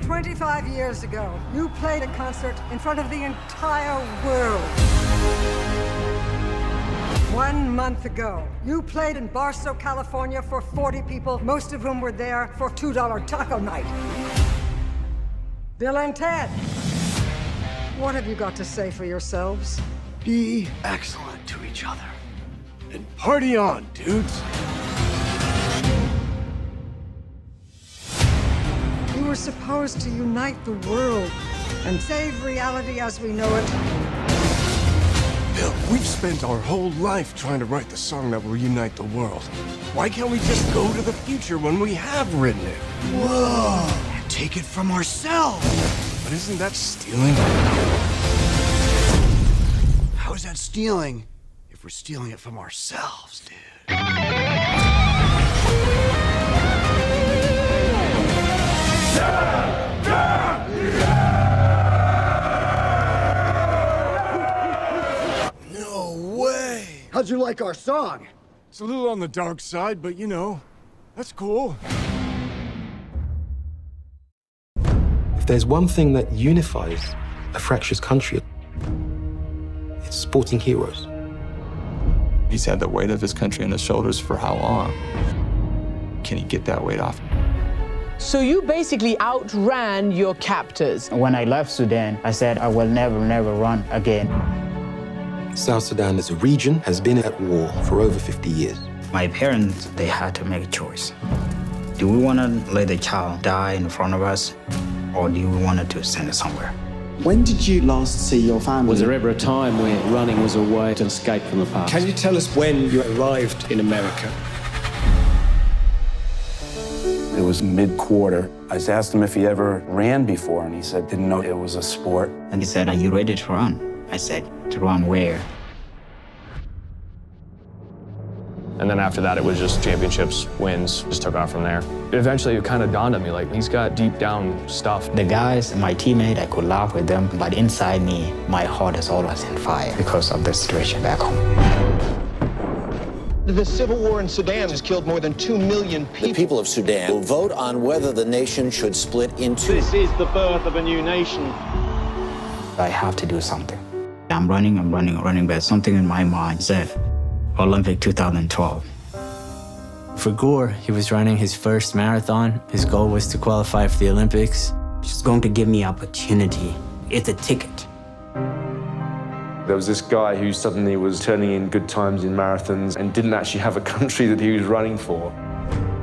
25 years ago, you played a concert in front of the entire world. 1 month ago, you played in Barstow, California for 40 people, most of whom were there for $2 taco night. Bill and Ted, what have you got to say for yourselves? Be excellent to each other. And party on, dudes. You were supposed to unite the world and save reality as we know it. Bill, we've spent our whole life trying to write the song that will unite the world. Why can't we just go to the future when we have written it? Whoa! Take it from ourselves! But isn't that stealing? How is that stealing if we're stealing it from ourselves, dude? No way! How'd you like our song? It's a little on the dark side, but you know, that's cool. If there's one thing that unifies a fractious country, it's sporting heroes. He's had the weight of his country on his shoulders for how long? Can he get that weight off? So you basically outran your captors. When I left Sudan, I said I will never run again. South Sudan as a region has been at war for over 50 years. My parents, they had to make a choice. Do we want to let the child die in front of us, or do we want to send it somewhere? When did you last see your family? Was there ever a time where running was a way to escape from the past? Can you tell us when you arrived in America? It was mid-quarter. I asked him if he ever ran before, and he said didn't know it was a sport. And he said, "Are you ready to run?" I said, "To run where?" And then after that, it was just championships, wins, just took off from there. Eventually, it kind of dawned on me, like, he's got deep down stuff. The guys, my teammate, I could laugh with them, but inside me, my heart is always on fire because of the situation back home. The civil war in Sudan has killed more than 2 million people. The people of Sudan will vote on whether the nation should split into... This is the birth of a new nation. I have to do something. I'm running, but something in my mind said, Olympic 2012. For Gore, he was running his first marathon. His goal was to qualify for the Olympics. It's going to give me opportunity. It's a ticket. There was this guy who suddenly was turning in good times in marathons and didn't actually have a country that he was running for.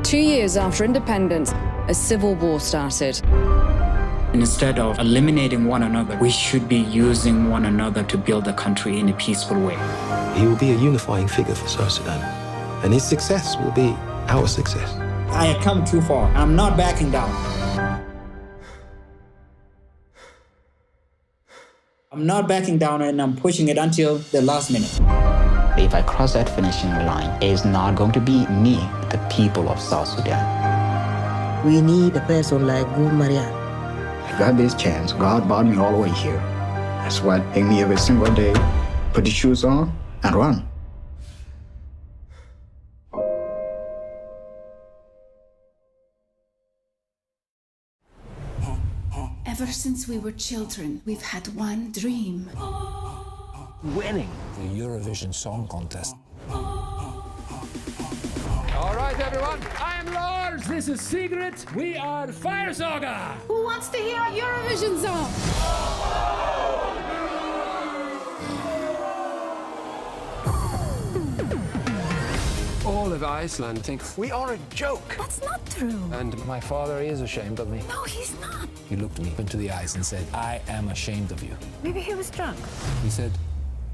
2 years after independence, a civil war started. Instead of eliminating one another, we should be using one another to build a country in a peaceful way. He will be a unifying figure for South Sudan, and his success will be our success. I have come too far. I'm not backing down. I'm not backing down, and I'm pushing it until the last minute. If I cross that finishing line, it's not going to be me, the people of South Sudan. We need a person like Gu Maria. I got this chance. God brought me all the way here. That's why I take me every single day, put the shoes on, and run. Ever since we were children, we've had one dream. Winning the Eurovision Song Contest. All right, everyone. I am Lars. This is Secret. We are Fire Saga. Who wants to hear a Eurovision song? All of Iceland thinks we are a joke. That's not true. And my father is ashamed of me. No, he's not. He looked me into the eyes and said, "I am ashamed of you." Maybe he was drunk. He said,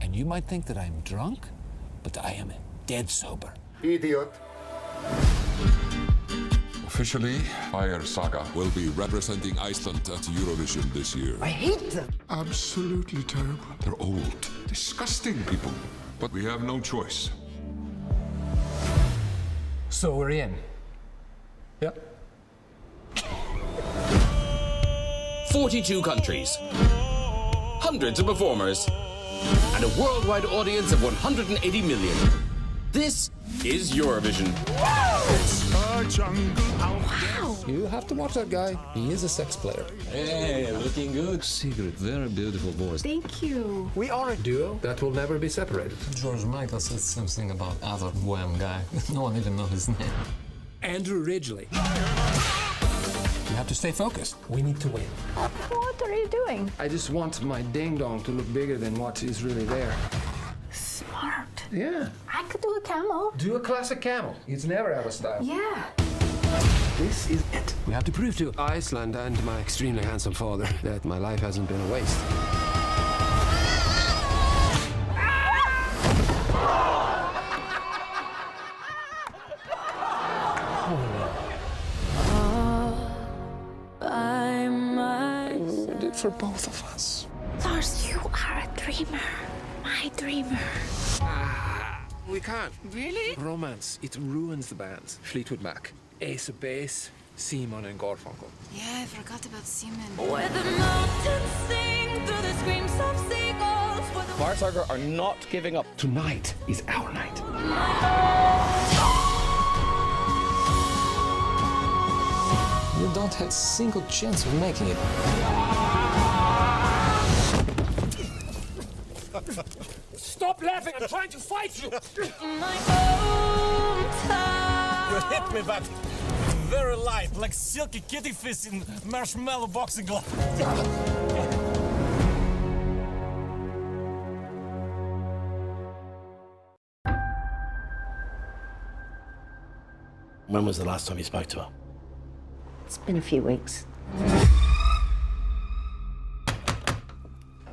"And you might think that I'm drunk, but I am dead sober." Idiot. Officially, Fire Saga will be representing Iceland at Eurovision this year. I hate them. Absolutely terrible. They're old, disgusting people. But we have no choice. So we're in. Yep. 42 countries, hundreds of performers, and a worldwide audience of 180 million. This is Eurovision. It's a jungle out there. You have to watch that guy. He is a sex player. Hey, looking good. Secret, very beautiful voice. Thank you. We are a duo that will never be separated. George Michael said something about other Wham guy. No one even knows his name. Andrew Ridgeley. You have to stay focused. We need to win. What are you doing? I just want my ding-dong to look bigger than what is really there. Smart. Yeah. I could do a camel. Do a classic camel. It's never out of style. Yeah. This is it. We have to prove to Iceland and my extremely handsome father that my life hasn't been a waste. We did for both of us. Lars, you are a dreamer. My dreamer. We can't. Really? Romance, it ruins the bands. Fleetwood Mac, Ace of Base, Simon and Garfunkel. Yeah, I forgot about Simon. Where the mountains sing through the screams of seagulls. Saga are not giving up. Tonight is our night. You don't have a single chance of making it. Stop laughing! I'm trying to fight you! My hometown. You hit me, but very light, like silky kitty fish in marshmallow boxing glove. When was the last time you spoke to her? It's been a few weeks.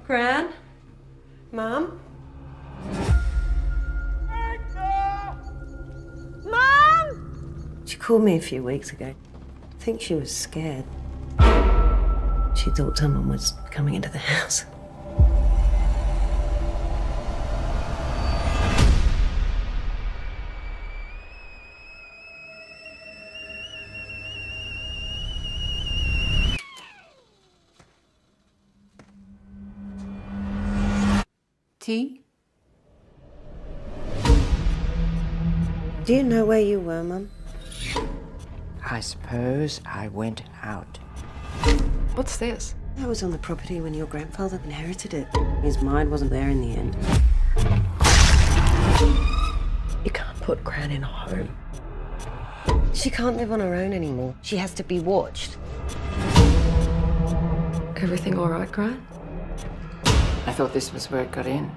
Gran? Mom? Mom! She called me a few weeks ago. I think she was scared. She thought someone was coming into the house. Tea? Do you know where you were, Mum? I suppose I went out. What's this? I was on the property when your grandfather inherited it. His mind wasn't there in the end. You can't put Gran in a home. She can't live on her own anymore. She has to be watched. Everything all right, Gran? I thought this was where it got in.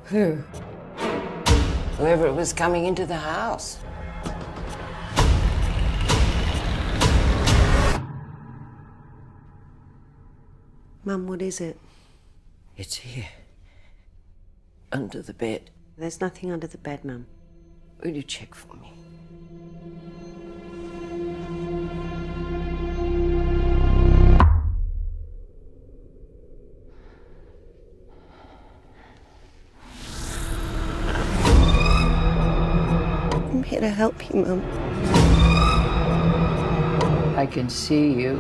Who? Whoever was coming into the house. Mum, what is it? It's here. Under the bed. There's nothing under the bed, Mum. Will you check for me? I'm here to help you, Mum. I can see you.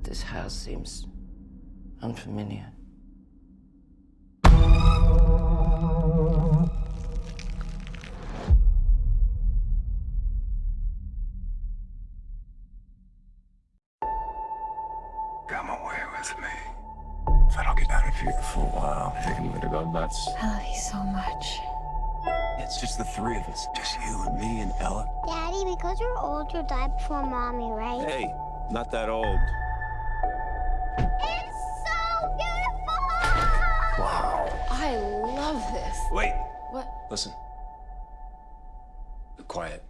This house seems unfamiliar. Come away with me. If I don't get out of here for a while, I think I'm gonna go nuts. I love you so much. It's just the three of us. Just you and me and Ella. Daddy, because you're old, you died before Mommy, right? Hey, not that old. It's so beautiful! Wow. I love this. Wait. What? Listen. Be quiet.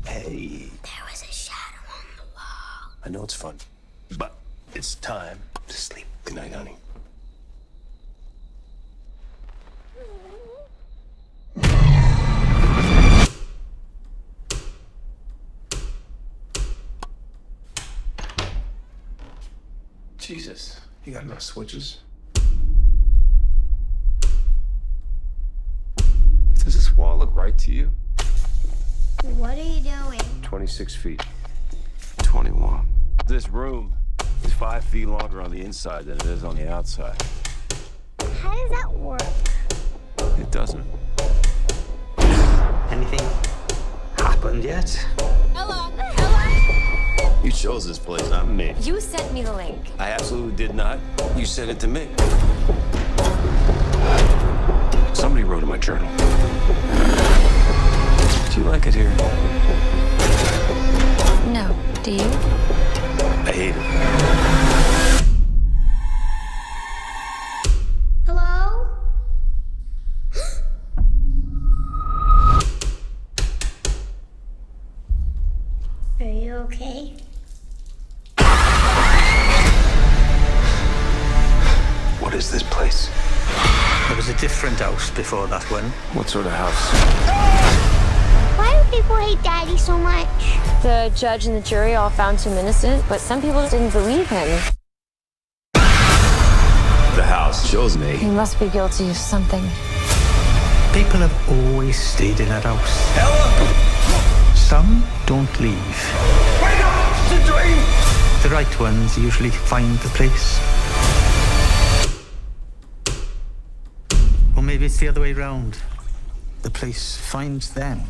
Hey. There was a shadow on the wall. I know it's fun, but it's time to sleep. Good night, honey. Jesus, you got enough switches? right to you? What are you doing? 26 feet. 21. This room is 5 feet longer on the inside than it is on the outside. How does that work? It doesn't. Anything happened yet? Ella! Ella! You chose this place, not me. You sent me the link. I absolutely did not. You sent it to me. Somebody wrote in my journal. Do you like it here? No. Do you? I hate it. Hello? Are you okay? What is this place? There was a different house before that one. What sort of house? Why do people hate Daddy so much? The judge and the jury all found him innocent, but some people didn't believe him. The house shows me. He must be guilty of something. People have always stayed in that house. Some don't leave. Wake up! It's a dream! The right ones usually find the place. Or maybe it's the other way round. The place finds them.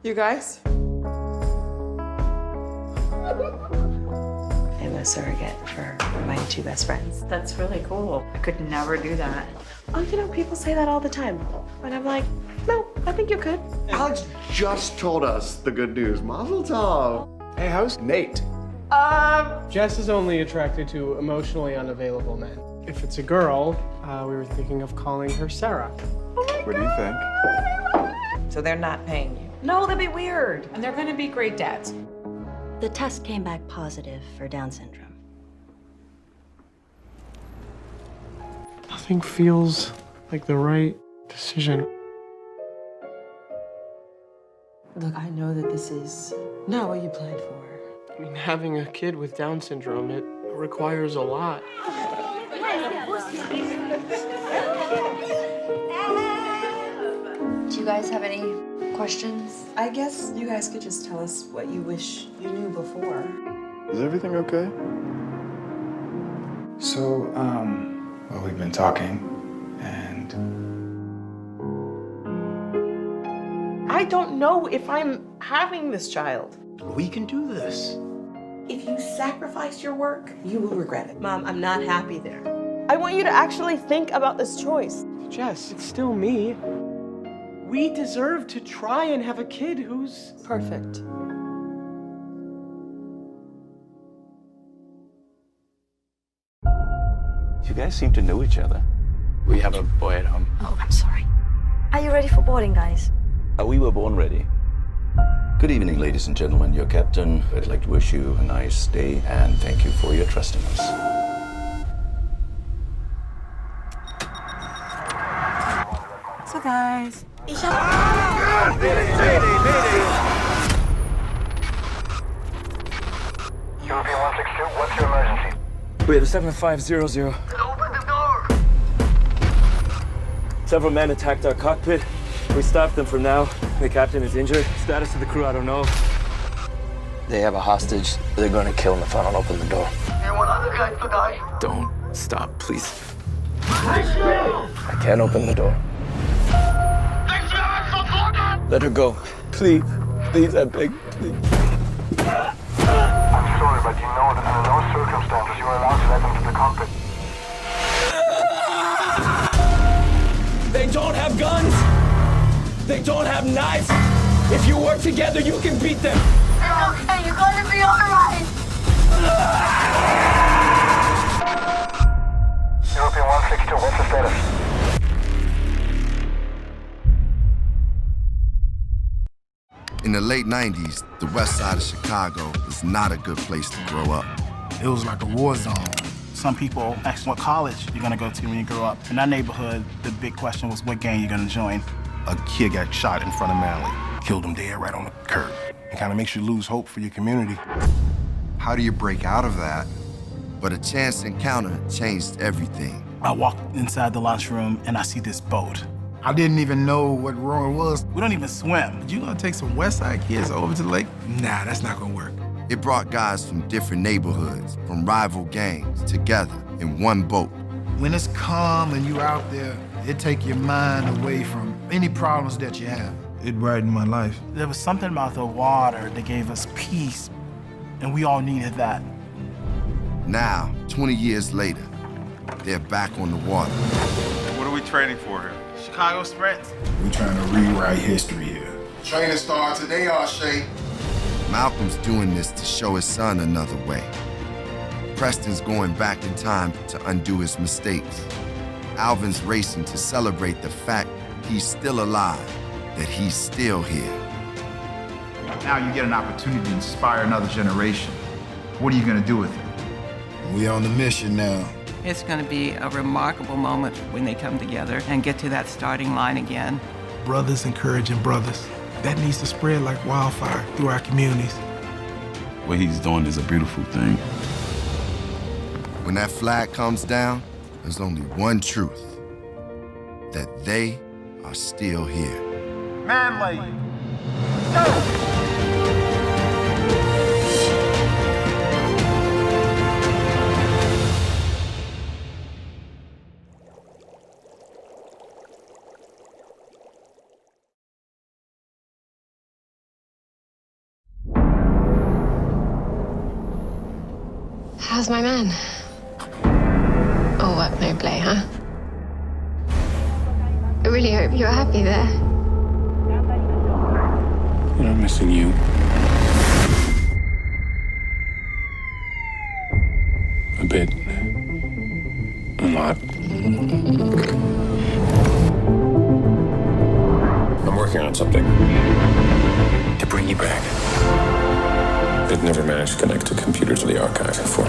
You guys? I'm a surrogate for my two best friends. That's really cool. I could never do that. Oh, you know, people say that all the time. And I'm like, no, I think you could. Alex just told us the good news. Mazel tov. Hey, how's Nate? Jess is only attracted to emotionally unavailable men. If it's a girl, we were thinking of calling her Sarah. What do you think? So they're not paying you? No, that'd be weird. And they're gonna be great dads. The test came back positive for Down syndrome. Nothing feels like the right decision. Look, I know that this is not what you planned for. I mean, having a kid with Down syndrome, it requires a lot. Do you guys have any questions? I guess you guys could just tell us what you wish you knew before. Is everything okay? So, well, we've been talking, and I don't know if I'm having this child. We can do this. If you sacrifice your work, you will regret it. Mom, I'm not happy there. I want you to actually think about this choice. Jess, it's still me. We deserve to try and have a kid who's perfect. You guys seem to know each other. we have a boy at home. Oh, I'm sorry. Are you ready for boarding, guys? We were born ready. Good evening, ladies and gentlemen. Your captain. I'd like to wish you a nice day and thank you for your trust in us. So, guys. European 162, what's your emergency? We have a 7500. Open the door! Several men attacked our cockpit. We stopped them for now. The captain is injured. Status of the crew, I don't know. They have a hostage. They're gonna kill him if I don't open the door. And one other guy to die. Don't stop, please. I Can't open the door. Let her go. Please. Please, I beg. Please. I'm sorry, but you know that under no circumstances you are allowed to let them to the cockpit. They don't have guns. They don't have knives. If you work together, you can beat them. You're okay. You're going to be all right. European 162, what's the status? In the late 90s, the west side of Chicago was not a good place to grow up. It was like a war zone. Some people asked what college you're gonna go to when you grow up. In that neighborhood, the big question was what gang you're gonna join. a kid got shot in front of Manly. Killed him dead right on the curb. It kind of makes you lose hope for your community. How do you break out of that? But a chance encounter changed everything. I walked inside the lunchroom and I see this boat. I didn't even know what rowing was. We don't even swim. You gonna take some West Side kids over to the lake? Nah, that's not gonna work. It brought guys from different neighborhoods, from rival gangs, together in one boat. When it's calm and you out there, it take your mind away from any problems that you have. It brightened my life. There was something about the water that gave us peace, and we all needed that. Now, 20 years later, they're back on the water. What are we training for here? Chicago Sprints. We're trying to rewrite history here. Training starts today, Shay. Malcolm's doing this to show his son another way. Preston's going back in time to undo his mistakes. Alvin's racing to celebrate the fact he's still alive, that he's still here. Now you get an opportunity to inspire another generation. What are you gonna do with it? We on the mission now. It's going to be a remarkable moment when they come together and get to that starting line again. Brothers encouraging brothers. That needs to spread like wildfire through our communities. What he's doing is a beautiful thing. When that flag comes down, there's only one truth, that they are still here. Manly, go! How's my man? All work, no play, huh? I really hope you're happy there. And I'm missing you. A bit. A lot. I'm working on something to bring you back. I'd never managed to connect to computers or the archives before.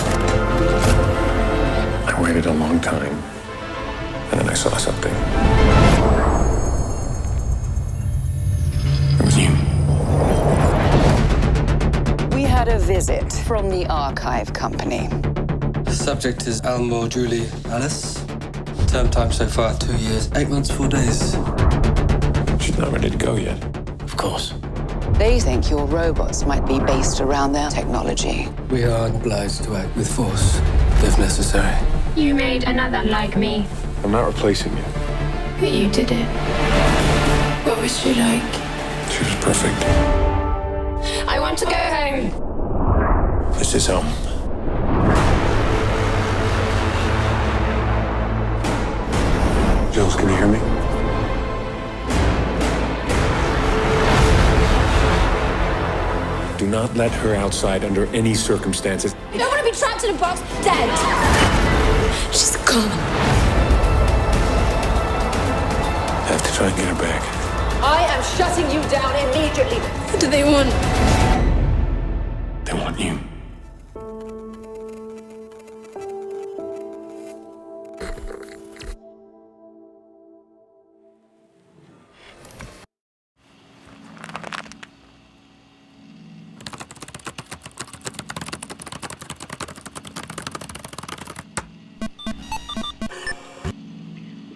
I waited a long time, and then I saw something. It was you. We had a visit from the archive company. The subject is Elmore Julie Alice. Term time so far, 2 years, 8 months, 4 days. She's not ready to go yet. Of course. They think your robots might be based around their technology. We are obliged to act with force, if necessary. You made another like me. I'm not replacing you. But you did it. What was she like? She was perfect. I want to go home. This is home. Jules, can you hear me? Do not let her outside under any circumstances. You don't want to be trapped in a box, dead. She's gone. I have to try and get her back. I am shutting you down immediately. What do they want? They want you.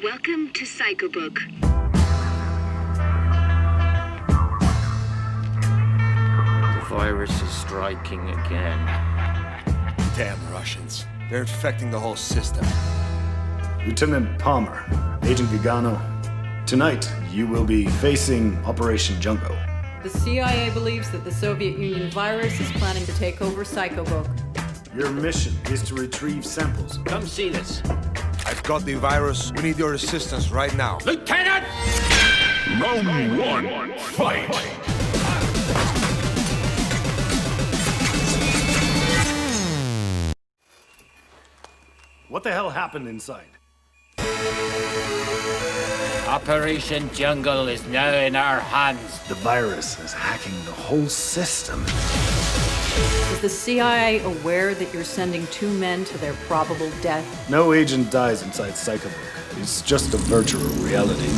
Welcome to Psychobook. The virus is striking again. Damn Russians. They're infecting the whole system. Lieutenant Palmer, Agent Gagano, tonight you will be facing Operation Jungle. The CIA believes that the Soviet Union virus is planning to take over Psychobook. Your mission is to retrieve samples. Come see this. I've got the virus. We need your assistance right now. Lieutenant! Round one, fight! What the hell happened inside? Operation Jungle is now in our hands. The virus is hacking the whole system. Is the CIA aware that you're sending 2 men to their probable death? No agent dies inside Psychobook. It's just a virtual reality.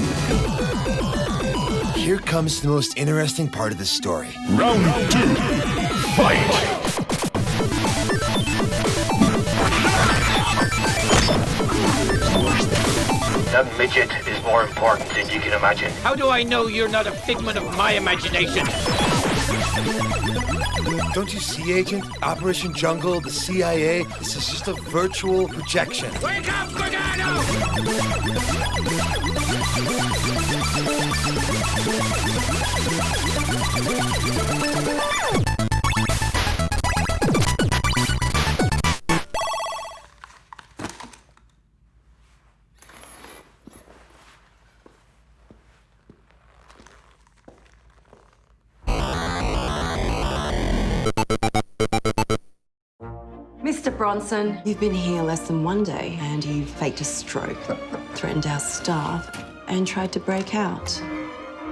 Here comes the most interesting part of the story. Round 2, fight! That midget is more important than you can imagine. How do I know you're not a figment of my imagination? Don't you see, Agent? Operation Jungle, the CIA, this is just a virtual projection. Wake up, Gargano! Mr. Bronson, you've been here less than 1 day and you faked a stroke, threatened our staff, and tried to break out.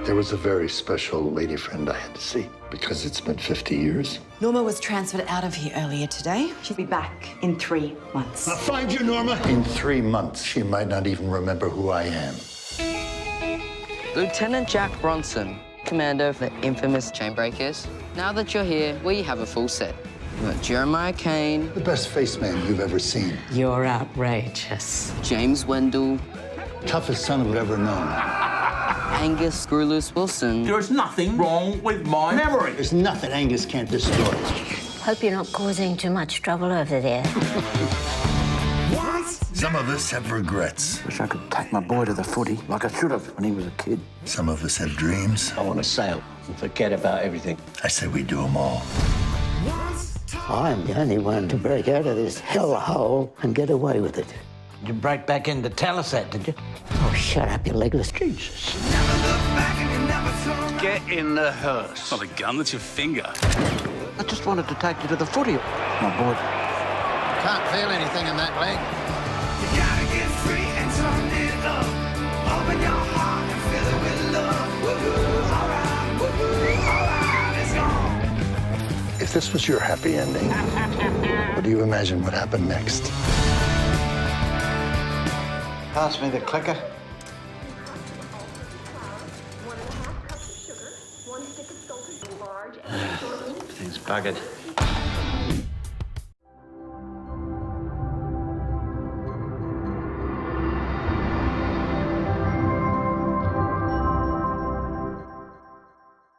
There was a very special lady friend I had to see because it's been 50 years. Norma was transferred out of here earlier today. She'll be back in 3 months. I'll find you, Norma. In 3 months, she might not even remember who I am. Lieutenant Jack Bronson, commander of the infamous Chainbreakers. Now that you're here, we have a full set. We've got Jeremiah Kane. The best face man you've ever seen. You're outrageous. James Wendell. Toughest son I've ever known. Angus Screwloose Wilson. There's nothing wrong with my memory. There's nothing Angus can't destroy. Hope you're not causing too much trouble over there. Some of us have regrets. Wish I could take my boy to the footy like I should have when he was a kid. Some of us have dreams. I want to sail and forget about everything. I say we do them all. I'm the only one to break out of this hellhole and get away with it. You break back into Talisat, did you? Oh, shut up, you legless Jesus. Get in the hearse. Not a gun, that's your finger. I just wanted to take you to the footy, my boy. Can't feel anything in that leg. You gotta get free and turn it up. Open your heart and fill it with love. Woohoo, alright, it's gone. If this was your happy ending, what do you imagine would happen next? Pass me the clicker. Thing's buggered.